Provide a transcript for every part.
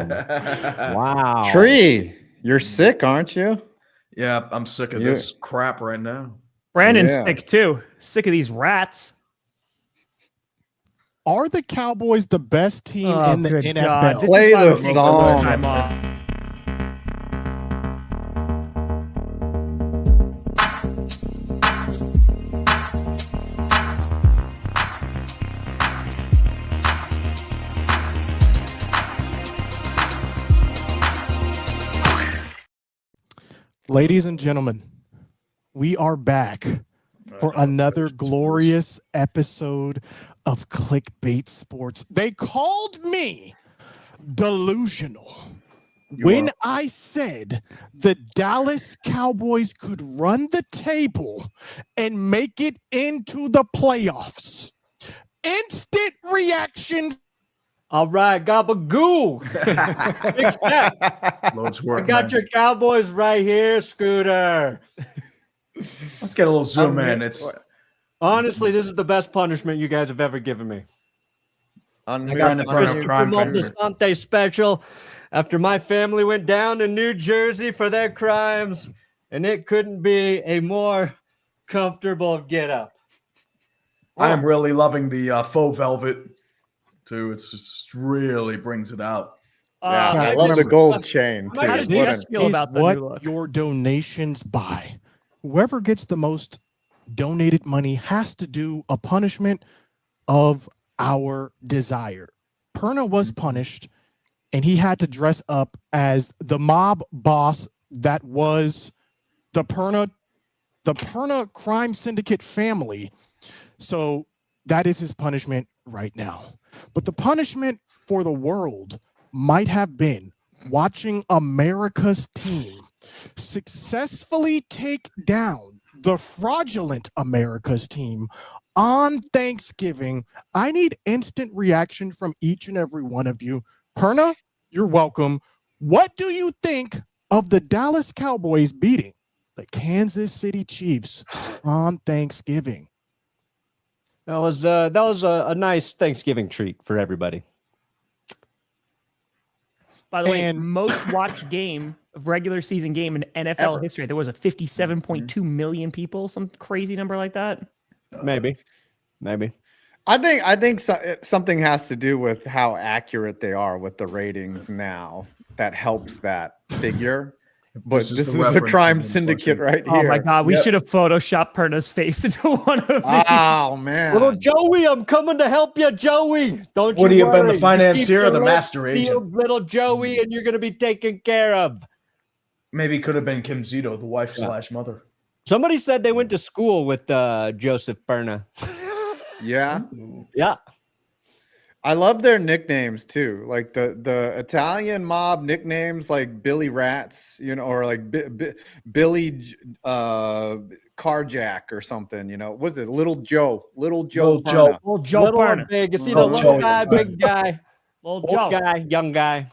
Wow. Tree, you're sick, aren't you? Yeah, I'm sick of this crap right now. Brandon's sick too. Sick of these rats. Are the Cowboys the best team in the NFL? God. Play the song. Time off. Ladies and gentlemen, we are back for another glorious episode of Clickbait Sports. They called me delusional when I said the Dallas Cowboys could run the table and make it into the playoffs. Instant reaction. All right, gabagoo. Big step. Loads work. I got your Cowboys right here, Scooter. Let's get a little zoom in. It's honestly, this is the best punishment you guys have ever given me. I got the Christopher Montesante special after my family went down to New Jersey for their crimes, and it couldn't be a more comfortable get up. I am really loving the faux velvet too. It's just really brings it out. I love the gold chain too. How did you guys feel about the new look? Your donations buy. Whoever gets the most donated money has to do a punishment of our desire. Perna was punished, and he had to dress up as the mob boss that was the Perna crime syndicate family. So that is his punishment right now. But the punishment for the world might have been watching America's team successfully take down the fraudulent America's team on Thanksgiving. I need instant reaction from each and every one of you. Perna, you're welcome. What do you think of the Dallas Cowboys beating the Kansas City Chiefs on Thanksgiving? That was a nice Thanksgiving treat for everybody. By the way, most watched game of regular season game in NFL history. There was a 57.2 million people, some crazy number like that. Maybe. I think something has to do with how accurate they are with the ratings now. That helps that figure. But this is the crime syndicate right here. Oh my God, we should have photoshopped Perna's face into one of these. Oh man, little Joey, I'm coming to help you, Joey. Don't you Would he have been worry. the financier or the master agent? Little Joey, and you're going to be taken care of. Maybe it could have been Kim Zito, the wife / mother. Somebody said they went to school with Joseph Perna. Yeah. I love their nicknames too, like the Italian mob nicknames, like Billy Rats, or like Billy Carjack or something. What's it? Little Joe. Little Joe Little big. It's either little guy, big guy, old guy, young guy,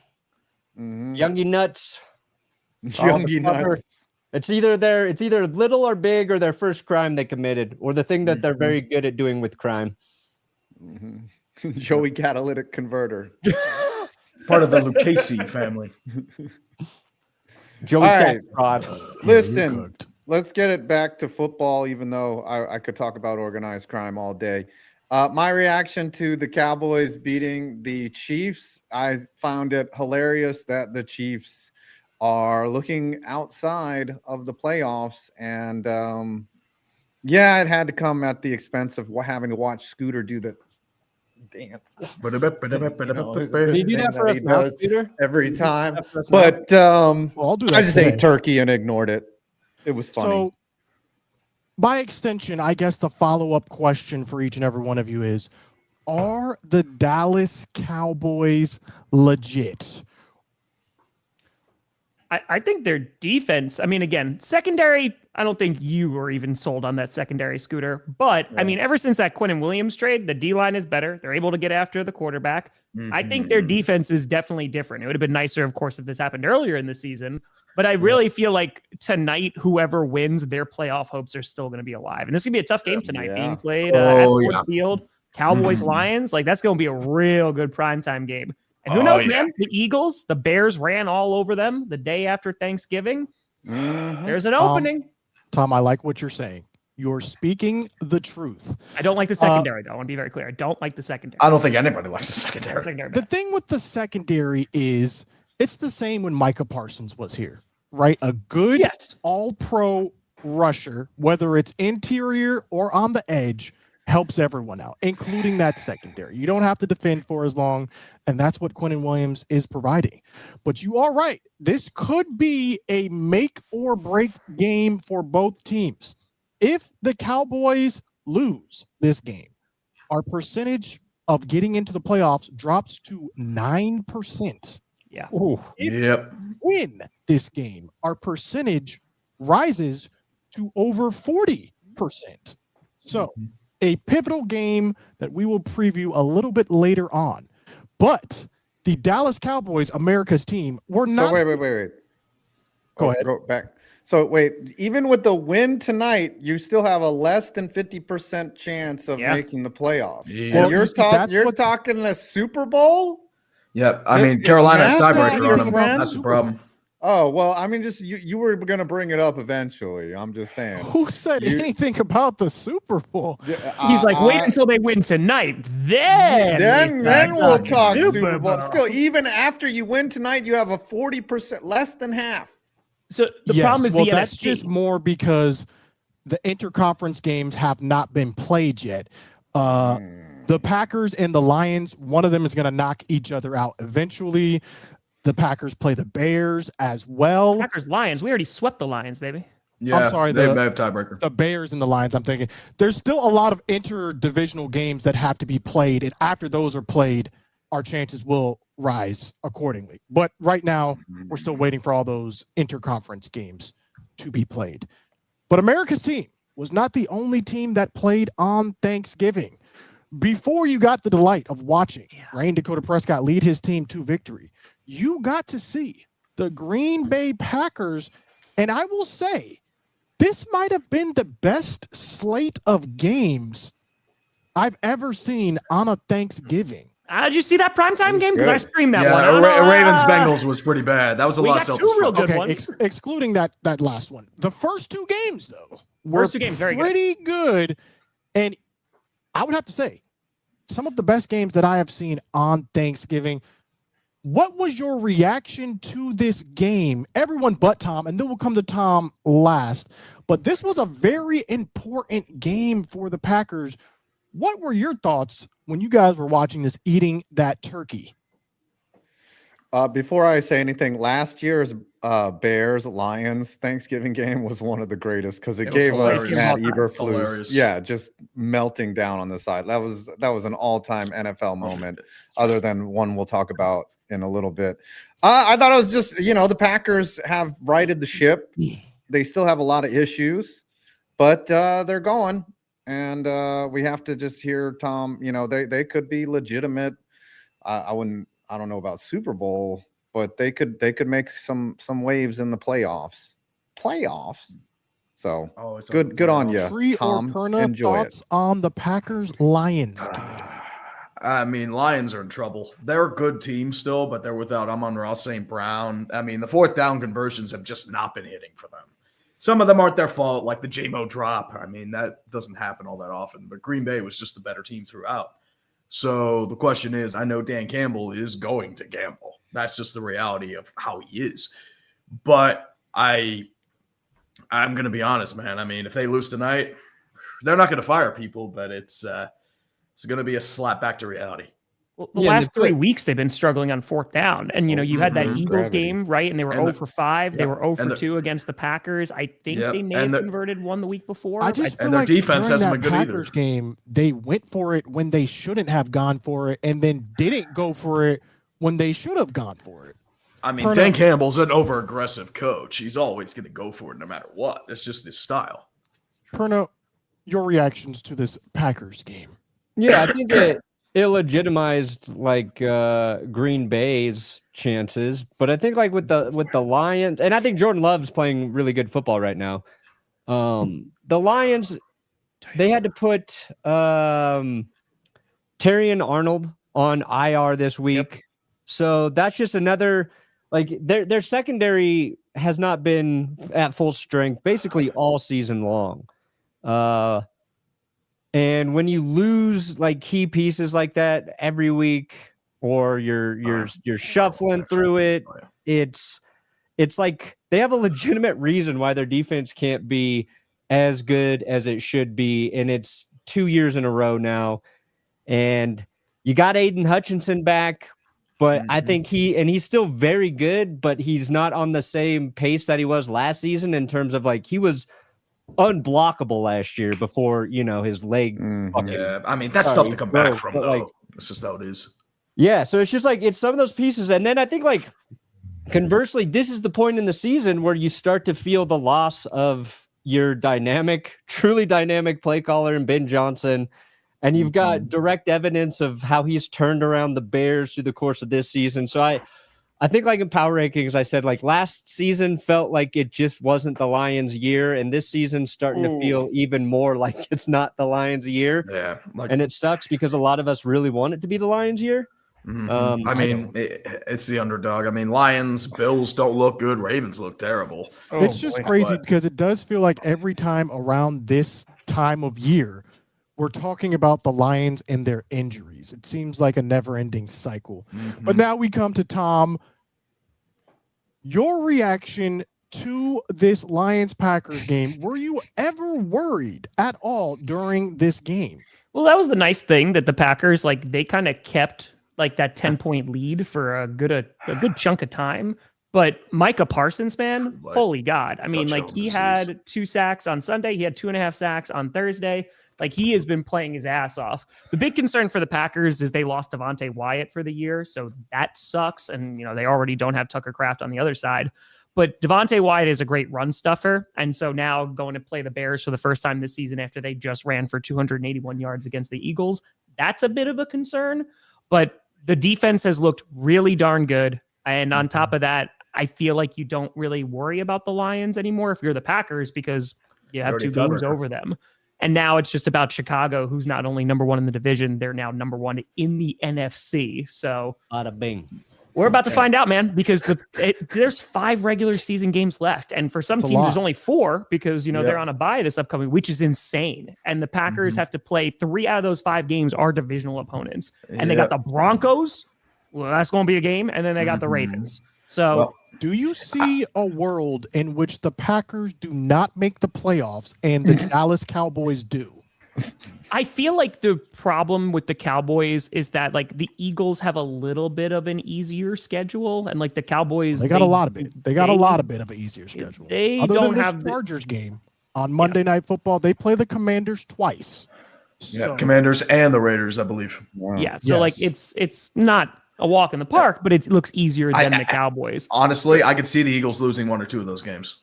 youngie nuts. Youngie nuts. It's either little or big, or their first crime they committed, or the thing that they're very good at doing with crime. Joey Catalytic Converter. Part of the Lucchese family. Joey right. Fraud. Listen, let's get it back to football, even though I could talk about organized crime all day. My reaction to the Cowboys beating the Chiefs, I found it hilarious that the Chiefs are looking outside of the playoffs. And it had to come at the expense of having to watch Scooter do the dance. You do that for us now, Scooter? Every time. But I'll do that I just today. ate turkey and ignored it. It was funny. So, by extension, I guess the follow-up question for each and every one of you is, are the Dallas Cowboys legit? I think their defense, I mean, again, secondary, I don't think you were even sold on that secondary, Scooter. But, I mean, ever since that Quinnen Williams trade, the D-line is better. They're able to get after the quarterback. I think their defense is definitely different. It would have been nicer, of course, if this happened earlier in the season. But I really feel like tonight, whoever wins, their playoff hopes are still going to be alive. And this is going to be a tough game tonight being played at Ford Field. Cowboys-Lions, like that's going to be a real good primetime game. And who knows, man? The Eagles, the Bears ran all over them the day after Thanksgiving. There's an opening. Tom, I like what you're saying. You're speaking the truth. I don't like the secondary, though. I want to be very clear. I don't like the secondary. I don't think anybody likes the secondary. The thing with the secondary is it's the same when Micah Parsons was here, right? A good all-pro rusher, whether it's interior or on the edge, helps everyone out, including that secondary. You don't have to defend for as long, and that's what Quinnen Williams is providing. But you are right. This could be a make or break game for both teams. If the Cowboys lose this game, our percentage of getting into the playoffs drops to 9%. Yeah. If we win this game, our percentage rises to over 40%. So a pivotal game that we will preview a little bit later on. But the Dallas Cowboys, America's team, were not. So wait. Go ahead. Go back. So wait, even with the win tonight, you still have a less than 50% chance of making the playoffs. Yeah. Well, you're talking a Super Bowl? Yep. I mean, Carolina's tiebreaker on them. friend? That's the problem. Oh, well, I mean, just you were going to bring it up eventually. I'm just saying. Who said anything about the Super Bowl? He's like, wait until they win tonight. Then we'll talk Super Bowl. Still, even after you win tonight, you have a 40%, less than half. So the problem is that's just more because the interconference games have not been played yet. The Packers and the Lions, one of them is going to knock each other out eventually. The Packers play the Bears as well. Packers, Lions. We already swept the Lions, baby. Yeah, I'm sorry. They have tiebreaker. The Bears and the Lions, I'm thinking. There's still a lot of interdivisional games that have to be played. And after those are played, our chances will rise accordingly. But right now, we're still waiting for all those interconference games to be played. But America's team was not the only team that played on Thanksgiving. Before you got the delight of watching Ryan Dakota Prescott lead his team to victory, you got to see the Green Bay Packers. And I will say, this might have been the best slate of games I've ever seen on a Thanksgiving. Did you see that primetime game? Because I streamed that one. Ravens-Bengals was pretty bad. That was a lot of two real good ones. Excluding that last one. The first two games, though, were very pretty good. And I would have to say, some of the best games that I have seen on Thanksgiving. What was your reaction to this game? Everyone but Tom, and then we'll come to Tom last. But this was a very important game for the Packers. What were your thoughts when you guys were watching this, eating that turkey? Before I say anything, last year's Bears-Lions Thanksgiving game was one of the greatest because it gave us Matt Eberflus, just melting down on the side. That was an all-time NFL moment, other than one we'll talk about in a little bit. I thought it was just, the Packers have righted the ship. They still have a lot of issues, but they're going. And we have to just hear Tom, they could be legitimate. I don't know about Super Bowl, but they could make some waves in the playoffs. So good on you, Tree Tom. or Perna, thoughts on the Packers-Lions game? I mean, Lions are in trouble. They're a good team still, but they're without Amon-Ra St. Brown. I mean, the fourth down conversions have just not been hitting for them. Some of them aren't their fault, like the J-Mo drop. I mean, that doesn't happen all that often, but Green Bay was just the better team throughout. So the question is, I know Dan Campbell is going to gamble. That's just the reality of how he is. But I'm going to be honest, man. I mean, if they lose tonight, they're not going to fire people, but it's going to be a slap back to reality. Well, the last 3 weeks they've been struggling on fourth down. And, you had that Eagles game, right? And they were 0 for 5. They were 0 for 2 against the Packers. I think they may have converted one the week before. I just feel their like defense hasn't been good Packers either. Game, they went for it when they shouldn't have gone for it, and then didn't go for it when they should have gone for it. I mean, Dan Campbell's an over-aggressive coach. He's always going to go for it no matter what. It's just his style. Perna, your reactions to this Packers game? Yeah, I think it illegitimized Green Bay's chances, but I think with the Lions, and I think Jordan Love's playing really good football right now. The Lions, they had to put Terrion Arnold on IR this week. So that's just another, like their secondary has not been at full strength basically all season long. And when you lose like key pieces like that every week, or you're shuffling through it, it's like they have a legitimate reason why their defense can't be as good as it should be, and it's 2 years in a row now. And you got Aiden Hutchinson back, but I think he's still very good, but he's not on the same pace that he was last season in terms of like he was unblockable last year before, his leg. Yeah, I mean, that's tough to come back from, though. Like, it's just how it is. Yeah, so it's just like it's some of those pieces. And then I think, like, conversely, this is the point in the season where you start to feel the loss of your truly dynamic play caller in Ben Johnson. And you've got direct evidence of how he's turned around the Bears through the course of this season. So I think, like, in power rankings, I said, like, last season felt like it just wasn't the Lions' year, and this season's starting to feel even more like it's not the Lions' year. Yeah, and it sucks because a lot of us really want it to be the Lions' year. I mean, it's the underdog. I mean, Lions, Bills don't look good. Ravens look terrible. It's just crazy because it does feel like every time around this time of year, we're talking about the Lions and their injuries. It seems like a never-ending cycle. But now we come to Tom. Your reaction to this Lions-Packers game, were you ever worried at all during this game? Well, that was the nice thing that the Packers, like, they kind of kept like that 10-point lead for a good chunk of time. But Micah Parsons, man, holy God. I mean, like, he had 2 sacks on Sunday. He had 2.5 sacks on Thursday. Like, he has been playing his ass off. The big concern for the Packers is they lost Devontae Wyatt for the year, so that sucks. And, they already don't have Tucker Kraft on the other side. But Devontae Wyatt is a great run stuffer. And so now going to play the Bears for the first time this season after they just ran for 281 yards against the Eagles, that's a bit of a concern. But the defense has looked really darn good. And on top of that, I feel like you don't really worry about the Lions anymore if you're the Packers because you have 2 games over them. And now it's just about Chicago, who's not only number 1 in the division, they're now number 1 in the NFC. So bada bing. We're about to find out, man, because there's 5 regular season games left. And for some teams, there's only 4 because, they're on a bye this upcoming, which is insane. And the Packers have to play 3 out of those 5 games are divisional opponents. And they got the Broncos. Well, that's going to be a game. And then they got the Ravens. So do you see a world in which the Packers do not make the playoffs and the Dallas Cowboys do? I feel like the problem with the Cowboys is that, like, the Eagles have a little bit of an easier schedule, and like the Cowboys, they got a lot of an easier schedule. They Other don't than have the Chargers game on Monday Night Football. They play the Commanders twice. So, Commanders and the Raiders, I believe. Wow. Yeah, so like it's not a walk in the park, but it looks easier than the Cowboys. Honestly, I could see the Eagles losing 1 or 2 of those games.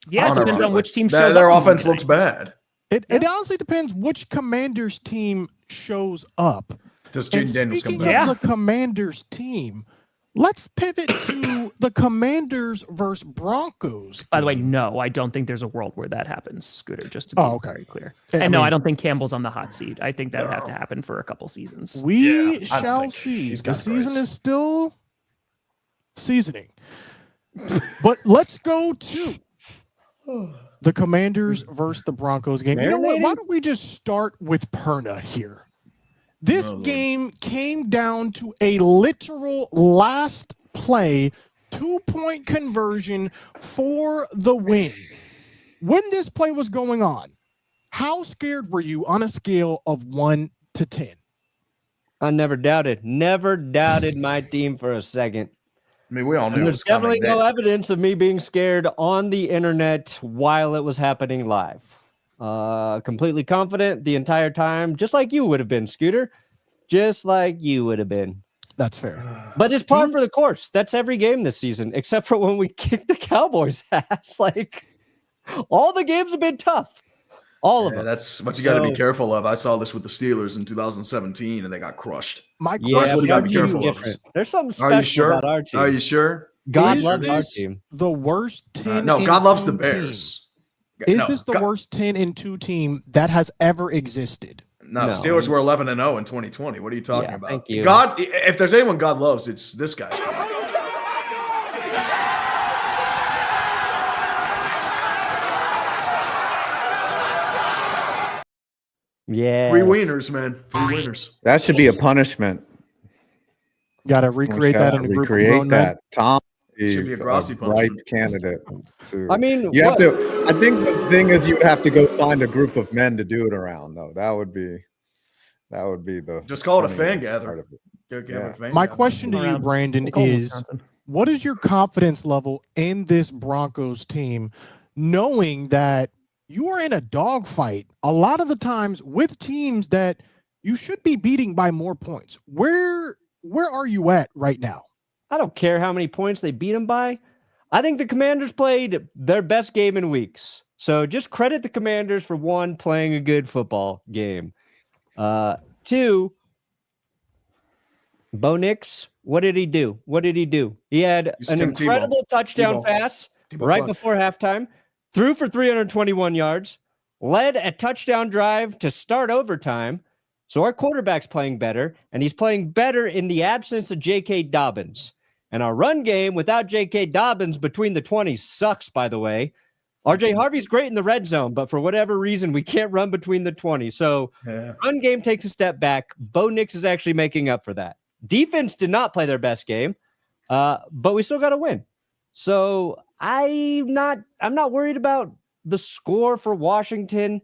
Yeah, it depends on which team shows their up. offense looks bad. It honestly depends which Commanders team shows up. Does Jaden Daniels come back? Speaking of the Commanders team, let's pivot to the Commanders versus Broncos. By the way, no, I don't think there's a world where that happens, Scooter, just to be very clear. And I don't think Campbell's on the hot seat. I think that would have to happen for a couple seasons. We shall see. The season is still seasoning. But let's go to the Commanders versus the Broncos game. You know what? Why don't we just start with Perna here? This game came down to a literal last play, 2-point conversion for the win. When this play was going on, how scared were you on a scale of 1 to 10? I never doubted my team for a second. I mean, we all knew. There's definitely no evidence of me being scared on the internet while it was happening live. Completely confident the entire time, just like you would have been, Scooter. Just like you would have been. That's fair. But it's par for the course. That's every game this season, except for when we kicked the Cowboys' ass. Like, all the games have been tough. All of them. That's what you got to be careful of. I saw this with the Steelers in 2017, and they got crushed. That's what you got to be careful of. There's something special about our team. Are you sure? God loves our team. The worst 10 no, God loves the Bears. Is this the worst 10-2 team that has ever existed? No, No. Steelers were 11-0 in 2020. What are you talking Yeah, about? thank you. God, if there's anyone God loves, it's this guy's team. Yeah. 3 wieners, man. 3 wieners. That should be a punishment. Got to recreate that in a group of Recreate grown men. that. Tom Should be a Grossi right punishment. candidate. I mean, You have what- to. I think the thing is, you would have to go find a group of men to do it around, though. That would be the. Just call it a funny fan part gathering. of it. Have a fan My gathering. question to you, Around Brandon, Colton, is Wisconsin. what is your confidence level in this Broncos team, knowing that you are in a dogfight a lot of the times with teams that you should be beating by more points? Where are you at right now? I don't care how many points they beat them by. I think the Commanders played their best game in weeks. So just credit the Commanders for, 1, playing a good football game. 2, Bo Nix, what did he do? He had He's an Tim Tebow. incredible touchdown Tebow. pass Tebow right clutch. before halftime, threw for 321 yards, led a touchdown drive to start overtime. So our quarterback's playing better, and he's playing better in the absence of J.K. Dobbins. And our run game without J.K. Dobbins between the 20s sucks, by the way. R.J. Harvey's great in the red zone, but for whatever reason, we can't run between the 20s. So Yeah. run game takes a step back. Bo Nix is actually making up for that. Defense did not play their best game, but we still got to win. So I'm not worried about the score for Washington.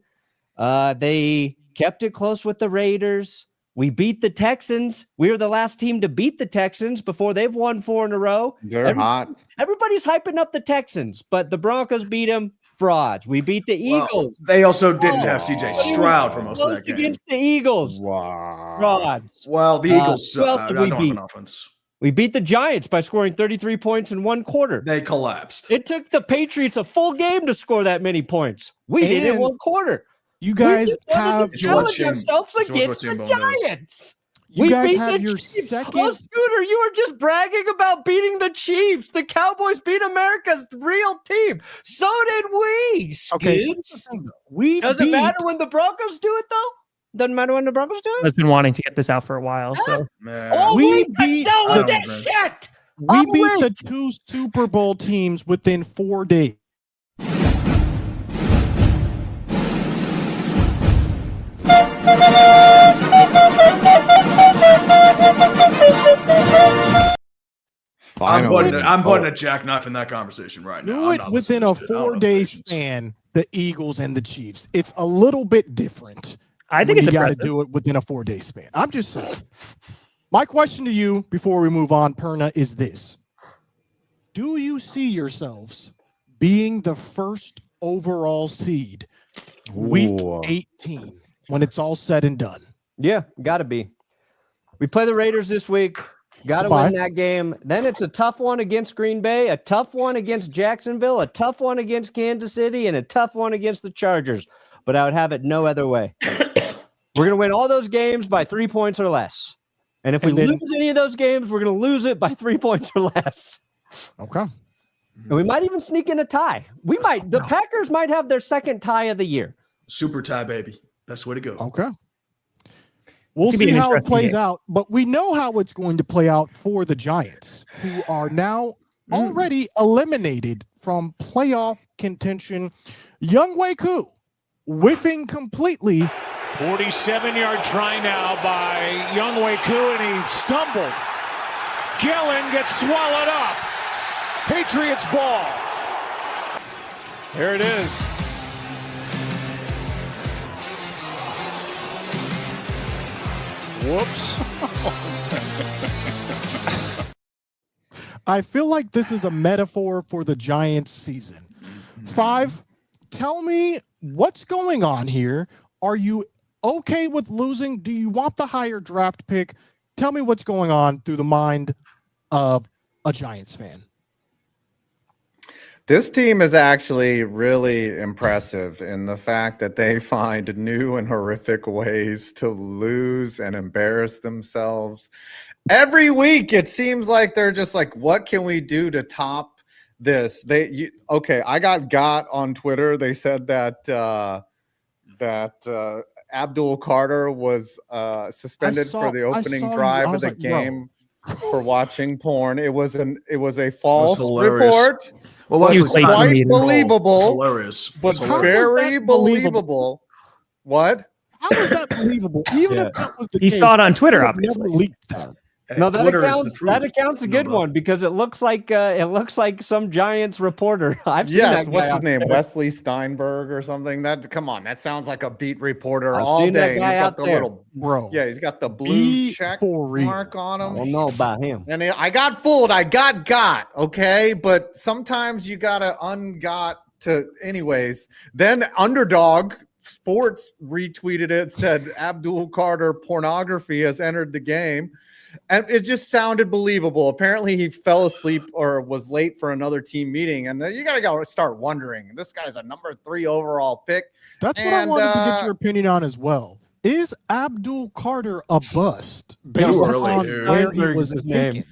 They kept it close with the Raiders. We beat the Texans. We were the last team to beat the Texans before they've won 4 in a row. They're hot. Everybody's hyping up the Texans, but the Broncos beat them. Frauds. We beat the Well, Eagles. they also didn't have Oh. CJ But he was Stroud for most of Close that game. against the Eagles. Wow. Frauds. Well, the Eagles who else I have don't we have beat? an offense. We beat the Giants by scoring 33 points in 1 quarter. They collapsed. It took the Patriots a full game to score that many points. We did it in And 1 quarter. You guys we just wanted have to It's your what challenge Tim- ourselves it's what against Tim the Bone does. Giants. You We guys beat have the your Chiefs. second- Oh, Scooter, you were just bragging about beating the Chiefs. The Cowboys beat America's real team. So did we, Okay. Scoots. We Doesn't beat matter when the Broncos do it, though. Doesn't matter when the Broncos do it. I've been wanting to get this out for a while. So Man. Oh, We we beat done the- with that shit. we beat Always. the 2 Super Bowl teams within 4 days. Finally. I'm putting a jackknife in that conversation right now. Do I'm it not within a listening to it. I don't have 4-day patience. span, the Eagles and the Chiefs. It's a little bit different. I think when it's you got to impressive. do it within a 4-day span. I'm just saying. My question to you before we move on, Perna, is this. Do you see yourselves being the first overall seed week Ooh. 18 when it's all said and done? Yeah, gotta be. We play the Raiders this week. Gotta Bye. win that game. Then it's a tough one against Green Bay, a tough one against Jacksonville, a tough one against Kansas City, and a tough one against the Chargers. But I would have it no other way. We're gonna win all those games by 3 points or less. And if we And then- lose any of those games, we're gonna lose it by 3 points or less. Okay. And we might even sneak in a tie. The Packers might have their second tie of the year. Super tie, baby. Best way to go. Okay. We'll Could be see an how it interesting plays game. out, but we know how it's going to play out for the Giants, who are now already eliminated from playoff contention. Younghoe Koo whiffing completely. 47-yard try now by Younghoe Koo, and he stumbled. Gillen gets swallowed up. Patriots ball. Here it is. Whoops. I feel like this is a metaphor for the Giants season. 5, tell me what's going on here. Are you okay with losing? Do you want the higher draft pick? Tell me what's going on through the mind of a Giants fan. This team is actually really impressive in the fact that they find new and horrific ways to lose and embarrass themselves. Every week, it seems like they're just like, what can we do to top this? I got on Twitter. They said that Abdul Carter was suspended for the opening drive of the game for watching porn. It was a false report. Well, Quite Stein, believable. it's hilarious. But very believable. What? How is that believable? Even if that was the case, he saw it on Twitter, never obviously. leaked that. No, that account's a good one because it looks like some Giants reporter. I've seen that guy. What's his name? Wesley Steinberg or something. Come on, that sounds like a beat reporter I've all seen day. That guy out there. Bro. Yeah, he's got the blue check mark on him. I don't know about him. And I got fooled. I got. Okay, but sometimes you gotta ungot to. Anyways, then Underdog Sports retweeted it, said Abdul Carter pornography has entered the game. And it just sounded believable. Apparently, he fell asleep or was late for another team meeting. And you got to go start wondering. This guy's a number 3 overall pick. That's what I wanted to get your opinion on as well. Is Abdul Carter a bust based on where he was taken?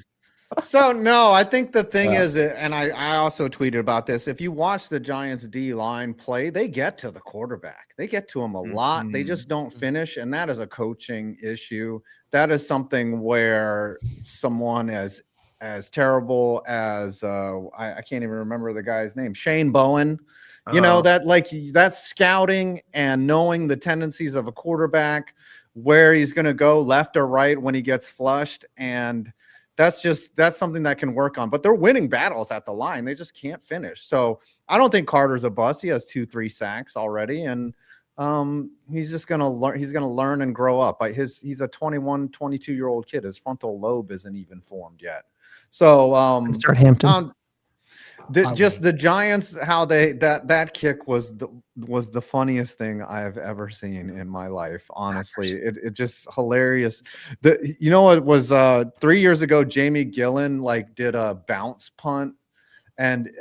So, no, I think the thing is, and I also tweeted about this, if you watch the Giants D-line play, they get to the quarterback. They get to him a lot. They just don't finish, and that is a coaching issue. That is something where someone as terrible as, I can't even remember the guy's name, Shane Bowen, that's scouting and knowing the tendencies of a quarterback, where he's going to go left or right when he gets flushed, and that's something that can work on. But they're winning battles at the line. They just can't finish. So I don't think Carter's a bust. He has 2-3 sacks already, and he's just gonna learn. He's gonna learn and grow up. He's a 21, 22-year-old kid. His frontal lobe isn't even formed yet. So start Hampton. The Giants, how that kick was the funniest thing I have ever seen in my life. Honestly, it just hilarious. It was 3 years ago. Jamie Gillen did a bounce punt, and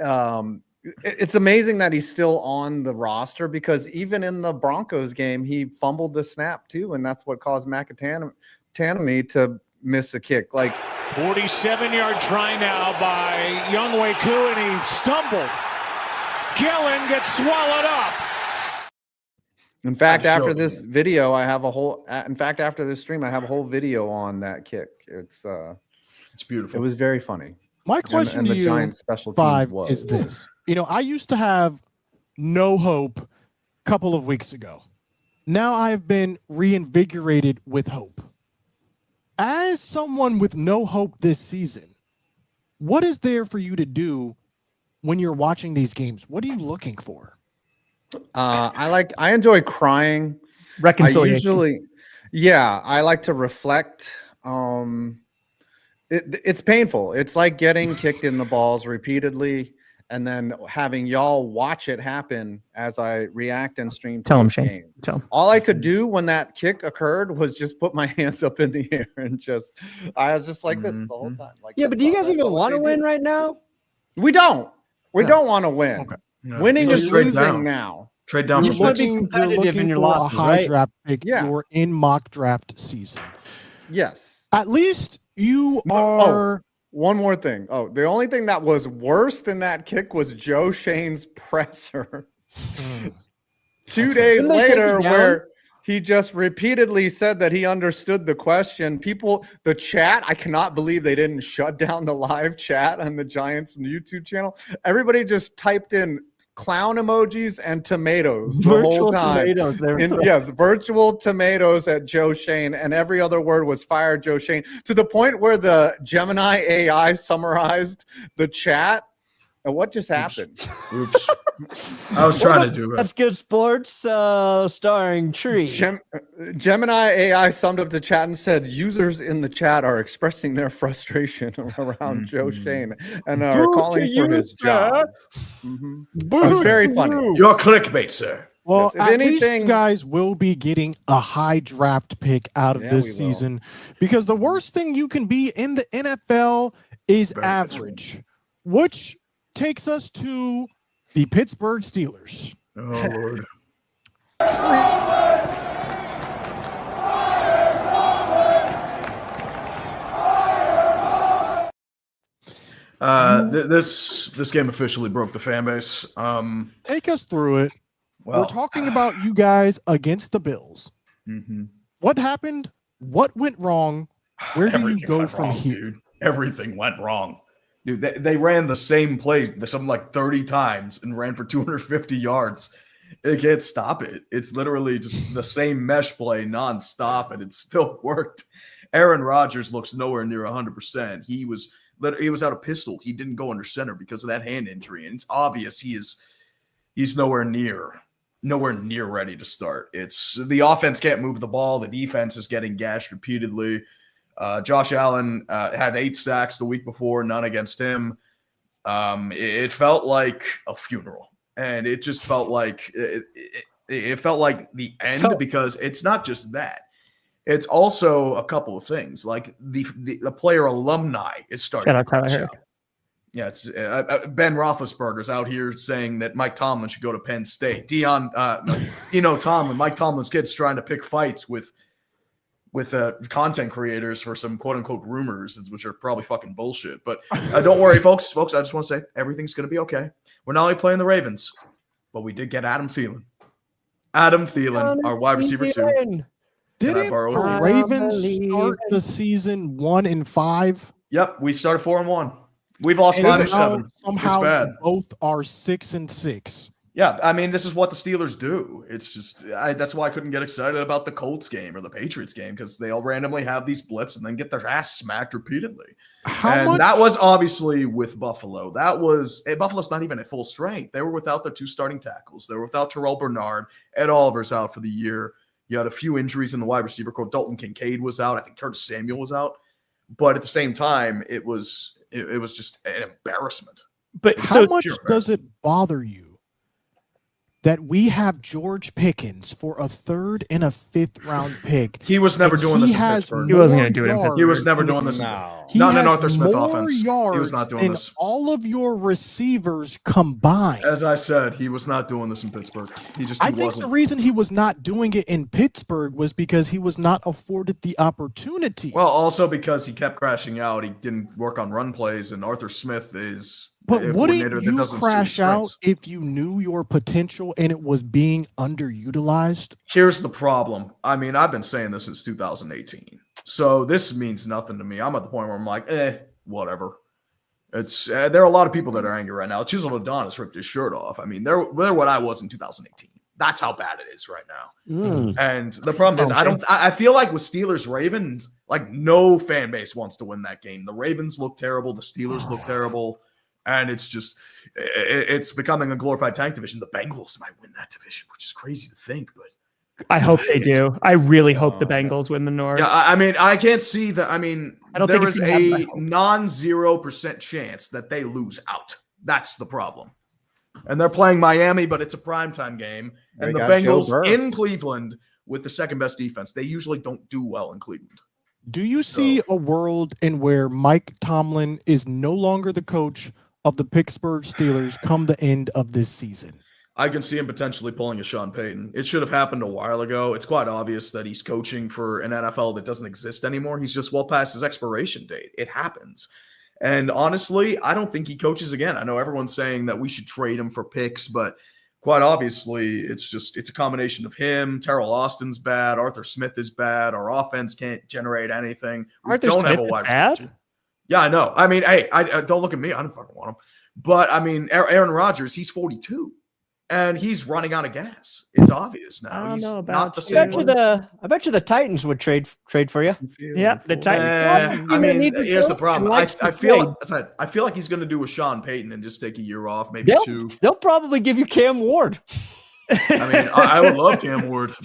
it's amazing that he's still on the roster because even in the Broncos game, he fumbled the snap too, and that's what caused McAtanamy to miss a kick. 47-yard try now by Younghoe Koo, and he stumbled. Gillen gets swallowed up. In fact, after this video, I have a whole. In fact, after this stream, I have a whole video on that kick. It's beautiful. It was very funny. My question to you, Giants special Five, was. is this: I used to have no hope a couple of weeks ago. Now I've been reinvigorated with hope. As someone with no hope this season, what is there for you to do when you're watching these games? What are you looking for? I enjoy crying. Reconciliation. I like to reflect. It's painful. It's like getting kicked in the balls repeatedly and then having y'all watch it happen as I react and stream. Tell him, Shane. Tell him. All I could do when that kick occurred was just put my hands up in the air and I was just like this the whole time. But do you guys even want to win right now? We don't. We don't want to win. Okay. No. Winning is losing now. Trade down. You're looking in your losses, for a high draft pick. Yeah. You're in mock draft season. Yes. At least you are. One more thing. The only thing that was worse than that kick was Joe Shane's presser 2 days later, where he just repeatedly said that he understood the question. The chat, I cannot believe they didn't shut down the live chat on the Giants YouTube channel. Everybody just typed in clown emojis and tomatoes the whole time. Yes, virtual tomatoes at Joe Shane, and every other word was fire Joe Shane, to the point where the Gemini AI summarized the chat. And what just happened? Oops. I was trying to do it. That's Good Sports, starring Tree. Gemini AI summed up the chat and said, users in the chat are expressing their frustration around Joe Shane and are calling for his job. It was very funny. You're clickbait, sir. Well, yes, at least you guys will be getting a high draft pick out of this season, because the worst thing you can be in the NFL is average, which takes us to the Pittsburgh Steelers. Oh, Lord. This game officially broke the fan base. Take us through it. We're talking about you guys against the Bills. What happened? What went wrong? Where do you go from here? Dude. Everything went wrong. Dude, they ran the same play something like 30 times and ran for 250 yards. They can't stop it. It's literally just the same mesh play nonstop, and it still worked. Aaron Rodgers looks nowhere near 100%. He was out of pistol. He didn't go under center because of that hand injury, and it's obvious he's nowhere near ready to start. It's the offense can't move the ball. The defense is getting gashed repeatedly. Josh Allen had 8 sacks the week before, none against him. It felt like a funeral, and it just felt like it felt like the end because it's not just that. It's also a couple of things like the player alumni is starting to crash out. Yeah, it's Ben Roethlisberger's out here saying that Mike Tomlin should go to Penn State. Mike Tomlin's kid's trying to pick fights with content creators for some quote unquote rumors, which are probably fucking bullshit. But don't worry, folks. I just want to say everything's going to be okay. We're not only playing the Ravens, but we did get Adam Thielen. Our wide receiver 2. Didn't the Ravens start the season 1-5? Yep, we started 4-1. We've lost 5 or 7. Somehow it's bad. Both are 6-6. Yeah, I mean, this is what the Steelers do. It's just that's why I couldn't get excited about the Colts game or the Patriots game because they all randomly have these blips and then get their ass smacked repeatedly. That was obviously with Buffalo. Buffalo's not even at full strength. They were without their 2 starting tackles. They were without Terrell Bernard. Ed Oliver's out for the year. You had a few injuries in the wide receiver core. Dalton Kincaid was out. I think Curtis Samuel was out. But at the same time, it was just an embarrassment. But how much does it bother you that we have George Pickens for a 3rd and a 5th round pick? He was never doing this in Pittsburgh. He wasn't going to do it in Pittsburgh. He was never doing this. Not in an Arthur Smith offense. He was not doing this. All of your receivers combined. As I said, he was not doing this in Pittsburgh. I think the reason he was not doing it in Pittsburgh was because he was not afforded the opportunity. Well, also because he kept crashing out. He didn't work on run plays, and Arthur Smith is. But wouldn't you crash out if you knew your potential and it was being underutilized? Here's the problem. I mean, I've been saying this since 2018. So this means nothing to me. I'm at the point where I'm like, whatever. It's there are a lot of people that are angry right now. Chisel Adonis ripped his shirt off. I mean, they're what I was in 2018. That's how bad it is right now. And the problem is I feel like with Steelers Ravens, like no fan base wants to win that game. The Ravens look terrible. The Steelers look terrible. And it's becoming a glorified tank division. The Bengals might win that division, which is crazy to think, but I hope they do. I really hope the Bengals win the North. Yeah, I mean, I can't see that. I mean, there is a non-0% chance that they lose out. That's the problem. And they're playing Miami, but it's a primetime game. And the Bengals in Cleveland with the second best defense. They usually don't do well in Cleveland. Do you see a world in where Mike Tomlin is no longer the coach of the Pittsburgh Steelers come the end of this season? I can see him potentially pulling a Sean Payton. It should have happened a while ago. It's quite obvious that he's coaching for an NFL that doesn't exist anymore. He's just well past his expiration date. It happens. And honestly, I don't think he coaches again. I know everyone's saying that we should trade him for picks, but quite obviously, it's a combination of him. Terrell Austin's bad. Arthur Smith is bad. Our offense can't generate anything. We don't have a wide receiver. Yeah, I know. I mean, hey, I don't look at me. I don't fucking want him. But I mean, Aaron Rodgers, he's 42, and he's running out of gas. It's obvious now. He's not the same. I bet you the Titans would trade for you. Yeah, the Titans. I mean, here's the problem. I feel like he's going to do with Sean Payton and just take a year off, maybe 2. They'll probably give you Cam Ward. I mean, I would love Cam Ward,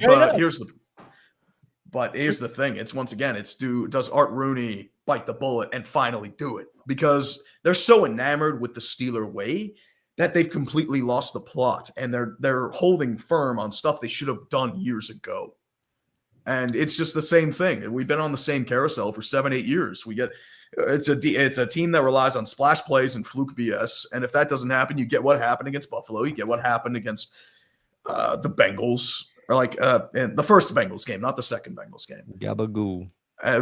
but here's the thing. It's once again, does Art Rooney bite the bullet and finally do it? Because they're so enamored with the Steeler way that they've completely lost the plot, and they're holding firm on stuff they should have done years ago. And it's just the same thing. We've been on the same carousel for 7-8 years. It's a team that relies on splash plays and fluke BS. And if that doesn't happen, you get what happened against Buffalo. You get what happened against the Bengals, or in the first Bengals game, not the second Bengals game. Gabagoo.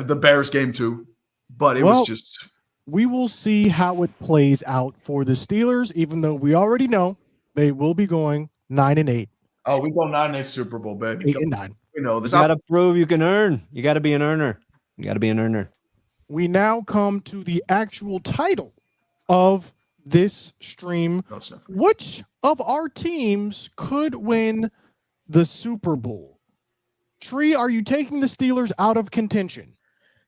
The Bears game too. But it was just. We will see how it plays out for the Steelers, even though we already know they will be going 9-8. Oh, we go 9-8 Super Bowl, baby. 8-9. We know this. You got to prove you can earn. You got to be an earner. You got to be an earner. We now come to the actual title of this stream. Which of our teams could win the Super Bowl? Tree, are you taking the Steelers out of contention?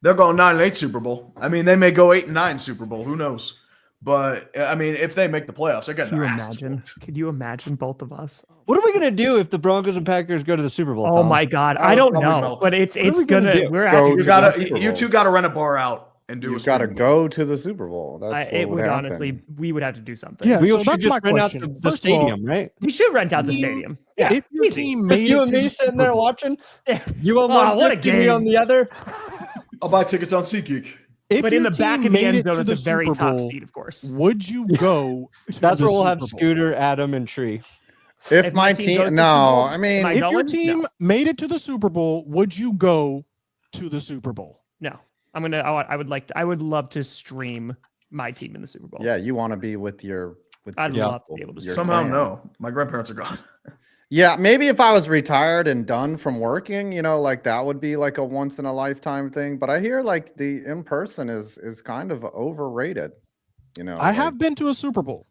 They're going 9-8 Super Bowl. I mean, they may go 8-9 Super Bowl. Who knows? But I mean, if they make the playoffs, they're getting their asses whooped. Could you imagine both of us? What are we gonna do if the Broncos and Packers go to the Super Bowl? Oh Tom? my God, I don't know, melt. but it's we gonna. do? We're Go actually. to the Super You Bowl. two got to rent a bar out and do. You a got to Super Bowl. go to the Super Bowl. That's It what would happen. honestly, we would have to do something. Yeah, We so should that's just my rent out question. the First of all, stadium, right? We should rent out the stadium. Yeah, if your easy. team Just made you it and to me the sitting Super there Bowl, watching. You on Oh, one, what a 50, me game. on the other. I'll buy tickets on SeatGeek. if But in your the back team of the made end it zone to at the the very Super top Bowl, seat, of course. would you go to That's the where we'll have Super Bowl? Scooter, Adam, and Tree. If If my my team goes to team, the Super Bowl, no, I mean, am I If your going? team No. made it to the Super Bowl, would you go to the Super Bowl? No, I'm gonna. I would love to stream my team in the Super Bowl. yeah, you want to be with your. I'd your love to people, be able to your Somehow, clan. no. My grandparents are gone. Yeah, maybe if I was retired and done from working, like that would be like a once in a lifetime thing. But I hear like the in person is kind of overrated. I have been to a Super Bowl.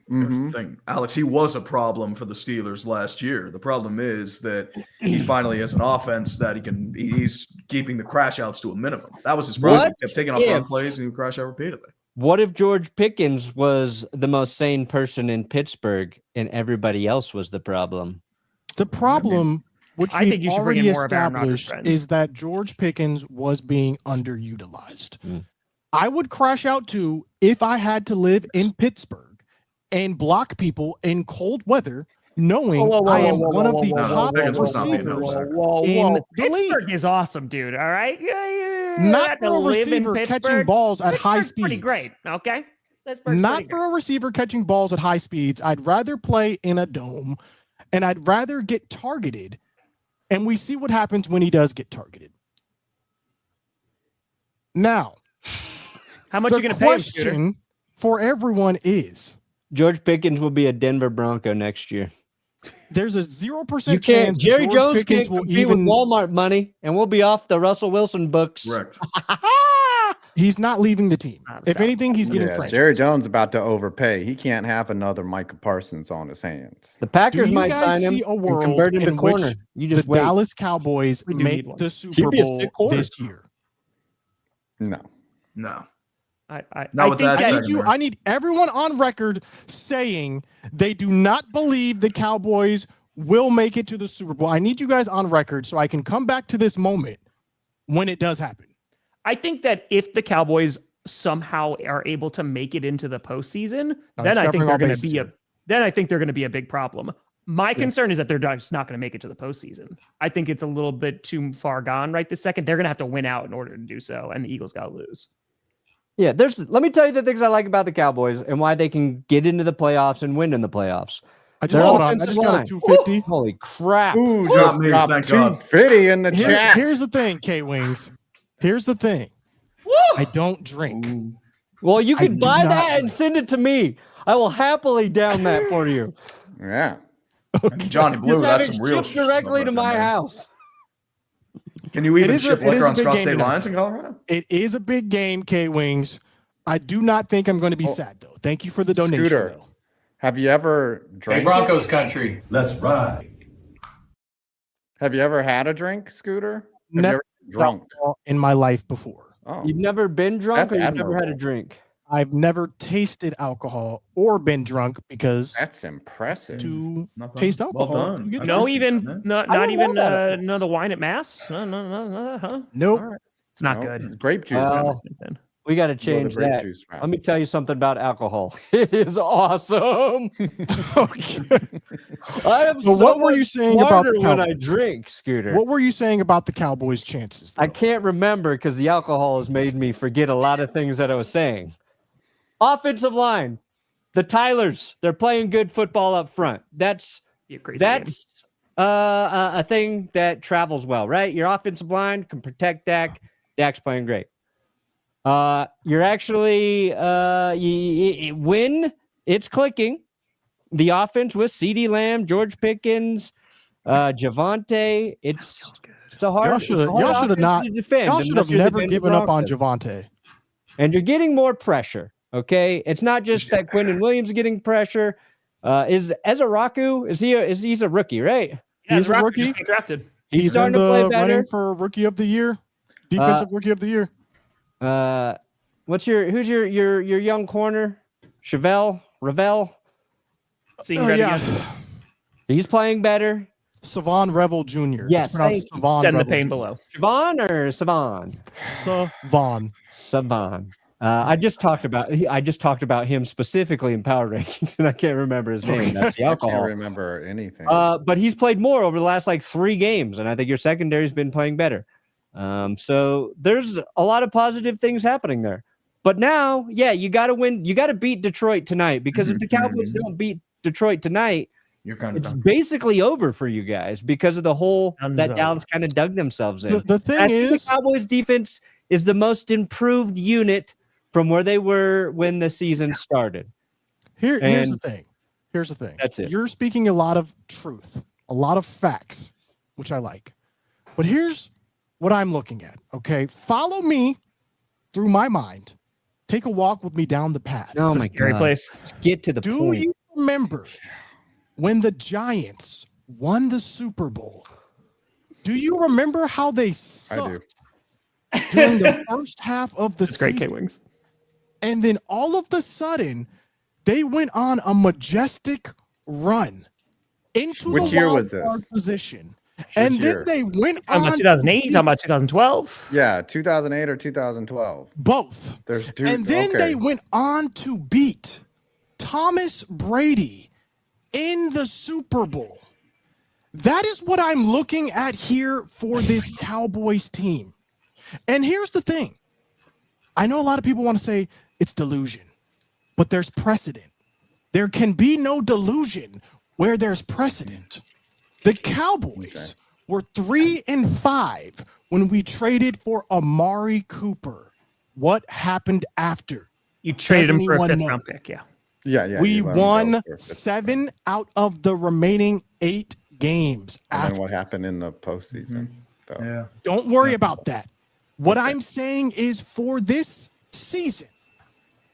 Here's the thing, Alex. He was a problem for the Steelers last year. The problem is that he finally has an offense that he's keeping the crash outs to a minimum. That was his problem. What He kept taking off run if- plays and he would crash out repeatedly. What if George Pickens was the most sane person in Pittsburgh and everybody else was the problem? The problem, which I we've think you should bring already in more of Aaron Rodgers' established, friends. is that George Pickens was being underutilized. Mm. I would crash out too if I had to live in Pittsburgh and block people in cold weather, knowing I am one of the top Pickens was not being receivers upset. in the Pittsburgh league. is awesome, dude. All right, yeah. Not to for a live in receiver catching Pittsburgh. balls at high Pittsburgh's pretty speeds. great. Okay, Pittsburgh's Not pretty for a receiver catching balls at high speeds. I'd rather play in a dome, and I'd rather get targeted. And we see what happens when he does get targeted. Now, How much the are you going to pay him, Scooter? question for everyone is: George Pickens will be a Denver Bronco next year. there's a 0% You can't. chance Jerry George Jones Pickens can't will compete even. with Walmart money, and we'll be off the Russell Wilson books. Correct. He's not leaving the team. Not If South. anything, he's getting Yeah, franchise. Jerry Jones about to overpay. He can't have another Micah Parsons on his hands. The Do Packers you might guys sign him see a and world convert him to in which corner. You the just wait. Dallas Cowboys We do need make one. the Super be a Bowl sick corner. this year? No. No. I Not with think that I second. need I need everyone on record saying they do not believe the Cowboys will make it to the Super Bowl. I need you guys on record so I can come back to this moment when it does happen. I think that if the Cowboys somehow are able to make it into the postseason, I was then I think covering they're all going to bases be here. then I think they're going to be a big problem. My concern is that they're just not going to make it to the postseason. I think it's a little bit too far gone right this second. They're going to have to win out in order to do so, and the Eagles got to lose. Yeah, let me tell you the things I like about the Cowboys and why they can get into the playoffs and win in the playoffs. I just Their hold on. I offensive just got a line. 250. Holy crap. Ooh, Not just me, dropped thank God. 250 in the Here- chat. here's the thing, K-Wings. Here's the thing. I don't drink. Well, you I could do buy not that and drink. send it to me. I will happily down that for you. Yeah. Johnny Blue, Just have that's it some real shipped directly to stuff right my there, man. house. Can you even is a- ship it is liquor a on big Scott game State tonight. Lions in Colorado? It is a big game, K-Wings. I do not think I'm going to be sad, though. Thank you for the donation, Scooter. though. Have you ever drank? Broncos country. Let's ride. Have you ever had a drink, Scooter? Have you Never ever been drunk? in my life before. Oh, You've never been drunk That's or you've never had a admirable. drink? I've never tasted alcohol or been drunk because that's impressive. to Not bad. taste Well alcohol. done. you get I drunk. No, appreciate even that, man. not I not didn't even know that. another wine at mass. No, huh? Nope. All right. It's not No, good. Grape juice. Well, we got to Go the change grape that. juice route. Let me tell you something about alcohol. It is awesome. Okay. I am So so what were you much saying about the smarter when I Cowboys? drink, Scooter? What were you saying about the Cowboys' chances? I though? can't remember because the alcohol has made me forget a lot of things that I was saying. Offensive line, the Tylers, they're playing good football up front. That's Be a crazy game. a thing that travels well, right? Your offensive line can protect Dak. Dak's playing great. You're actually when it's clicking, the offense with CeeDee Lamb, George Pickens, Javonte, it's a hard. Y'all should have not. To defend Y'all should have unless you're the never Denver given up on Broncos. Javonte. And you're getting more pressure. Okay, it's not just that Quinnen Williams is getting pressure. Is Ezaraku? He's a rookie, right? Yeah, He's a Rockets rookie. just got drafted. He's in starting to play the better. running for Rookie of the Year, Defensive Rookie of the Year. Who's your young corner? Ravel. Seeing red Yeah, again. He's playing better. Savon Revel Jr. Yes, It's pronounced thank Savon Send the Revel pain Jr. below. Siobhan or Saban? Savon. I just talked about him specifically in power rankings, and I can't remember his name. That's the I can't alcohol. remember anything. But he's played more over the last 3 games, and I think your secondary's been playing better. So there's a lot of positive things happening there. But now, yeah, you got to win. You got to beat Detroit tonight, because if the Cowboys don't beat Detroit tonight, You're kind of it's done. basically over for you guys because of the hole that Dunzo. Dallas kind of dug themselves in. The I thing think is, the Cowboys defense is the most improved unit from where they were when the season started. here's and- the thing. Here's the thing. That's it. You're speaking a lot of truth, a lot of facts, which I like. But here's what I'm looking at. Okay, follow me through my mind. Take a walk with me down the path. Oh It's a my scary God. place. Let's get to the Do point. you remember when the Giants won the Super Bowl? Do you remember how they I do. sucked during the first half of the It's great season? K-Wings. And then all of a sudden, they went on a majestic run into Which the year wild was this? card position. And year? then they went Talking about on 2008, talking about 2012. Yeah, 2008 or 2012. both. There's two. And then okay. they went on to beat Thomas Brady in the Super Bowl. That is what I'm looking at here for this Cowboys team. And here's the thing. I know a lot of people want to say it's delusion, but there's precedent. There can be no delusion where there's precedent. The Cowboys were 3-5 when we traded for Amari Cooper. What happened after? You traded him for a anyone 5th know? round pick. Yeah. Yeah. We you let them go won for a fifth. 7 out of the remaining 8 games. And After. then what happened in the postseason? though. Yeah. Don't worry about that. What I'm saying is for this season,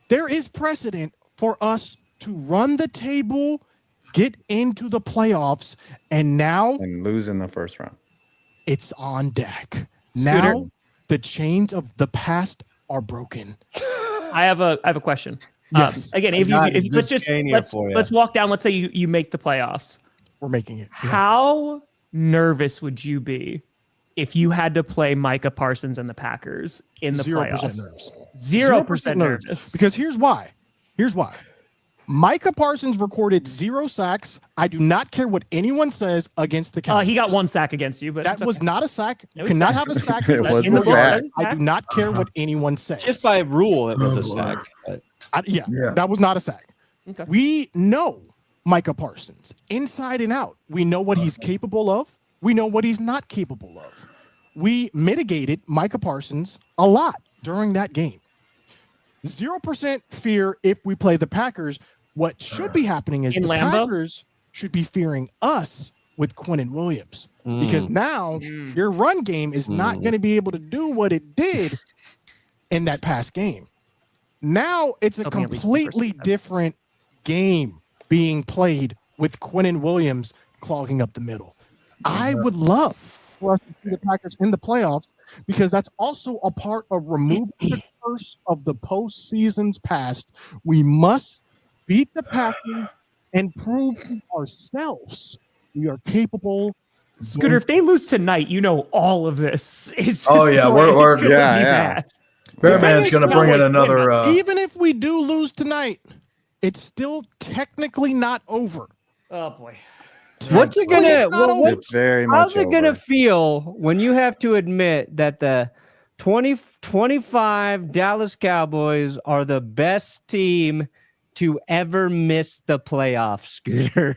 there is precedent for us to run the table, get into the playoffs, and now And lose in the first round. it's on deck. Scooter. Now the chains of the past are broken. I have a question. Yes. Again, if you, got a if good let's just chain here let's for ya. let's walk down. Let's say you make the playoffs. We're making it. Yeah. How nervous would you be if you had to play Micah Parsons and the Packers in the 0% playoffs? nerves. 0% nervous. Because here's why. Here's why. Micah Parsons recorded 0 sacks. I do not care what anyone says against the Cowboys. He got 1 sack against you, but That it's okay. was not a sack. It You was cannot sack. have a sack. It was in the a book. sack. I do not care what anyone says. Just by rule, it was a sack. But Yeah, Yeah. that was not a sack. Okay. We know Micah Parsons inside and out. We know what he's capable of. We know what he's not capable of. We mitigated Micah Parsons a lot during that game. 0% fear if we play the Packers. What should be happening is In the Lambeau? Packers should be fearing us with Quinnen Williams because now Mm. your run game is not going to be able to do what it did in that past game. Now it's a Hoping at least the completely first half. different game being played with Quinnen Williams clogging up the middle. I would love for us to see the Packers in the playoffs because that's also a part of removing the curse of the postseasons past. We must beat the Packers and prove to ourselves we are capable. Scooter, if they lose tonight, you know all of this is. Oh, yeah, we're- it's gonna yeah, be yeah. bad. Bearman's going to bring in Cowboys another. win. Even if we do lose tonight, it's still technically not over. Oh boy. what's it gonna? It's not over. It's very much How's it gonna over. feel when you have to admit that the 2025 Dallas Cowboys are the best team to ever miss the playoffs, Scooter?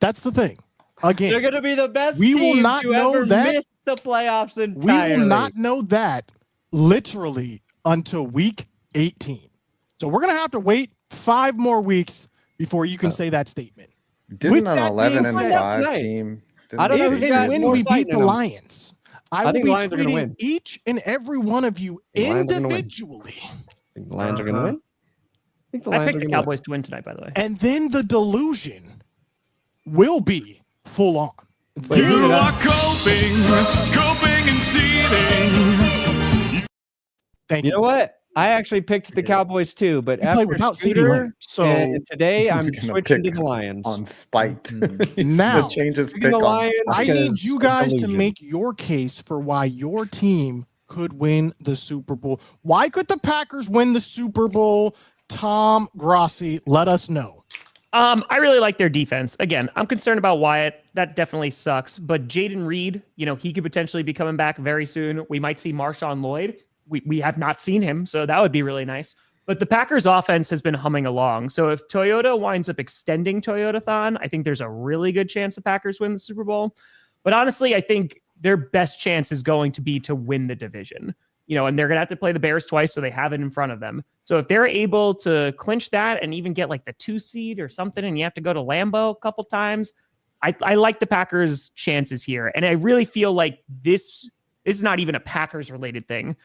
That's the thing. Again, They're gonna be the best We will team not to know ever that. miss the playoffs we entirely. will not know that literally until week 18. So we're going to have to wait 5 more weeks before you can say that statement. Didn't With an that 11 being and said- 5 Tonight. team I don't know If who's got and when more we fight beat in the them. Lions, I will think be the Lions are gonna tweeting win. each and every one of you The Lions are gonna win. individually. Think the Lions are going to win? I think the I Lions picked are the going to win. Cowboys to win tonight, by the way. And then the delusion will be full on. Wait, who did I- are coping and seething. Thank You know what? I actually picked the Cowboys too, but You play after without CeeDee Scooter, Lamb, so and today I'm He's gonna switching to pick the Lions. on spite. He's Now, gonna change his picking pick the on Lions. spite. I need because you of guys to delusion. make your case for why your team could win the Super Bowl. Why could the Packers win the Super Bowl? Tom Grossi, let us know. I really like their defense. Again, I'm concerned about Wyatt. That definitely sucks. But Jaden Reed, he could potentially be coming back very soon. We might see Marshawn Lloyd. We have not seen him, so that would be really nice. But the Packers offense has been humming along. So if Toyota winds up extending Toyotathon, I think there's a really good chance the Packers win the Super Bowl. But honestly, I think their best chance is going to be to win the division. And they're going to have to play the Bears twice, so they have it in front of them. So if they're able to clinch that and even get like the 2 seed or something, and you have to go to Lambeau a couple times, I like the Packers' chances here. And I really feel like this is not even a Packers related thing.